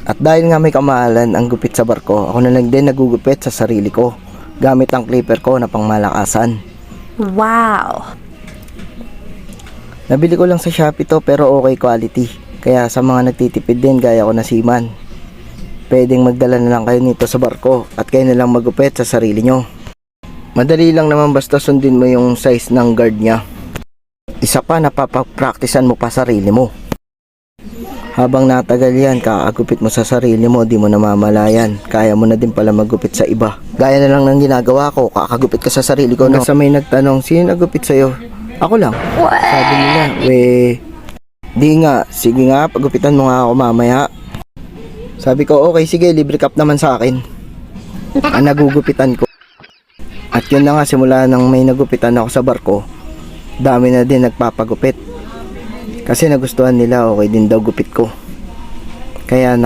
At dahil nga may kamahalan ang gupit sa barko, ako na lang din nagugupit sa sarili ko gamit ang clipper ko na pangmalakasan. Wow! Nabili ko lang sa Shopee to pero okay quality. Kaya sa mga nagtitipid din gaya ko na seaman, pwedeng magdala na lang kayo nito sa barko at kayo na lang magupit sa sarili nyo. Madali lang naman basta sundin mo yung size ng guard nya. Isa pa, napapapraktisan mo pa sarili mo. Habang natagal yan, kakagupit mo sa sarili mo, di mo namamalayan. Kaya mo na din pala magupit sa iba. Gaya na lang ng ginagawa ko, kakagupit ka sa sarili ko. No? Sa may nagtanong, sino nagupit sa'yo? Ako lang. Sabi nila, di nga, sige nga, pagupitan mo nga ako mamaya. Sabi ko, okay, sige, libre cup naman sa akin. Ang nagugupitan ko. At yun na nga, simula nang may nagupitan ako sa barko, dami na din nagpapagupit. Kasi nagustuhan nila, okay din daw gupit ko. Kaya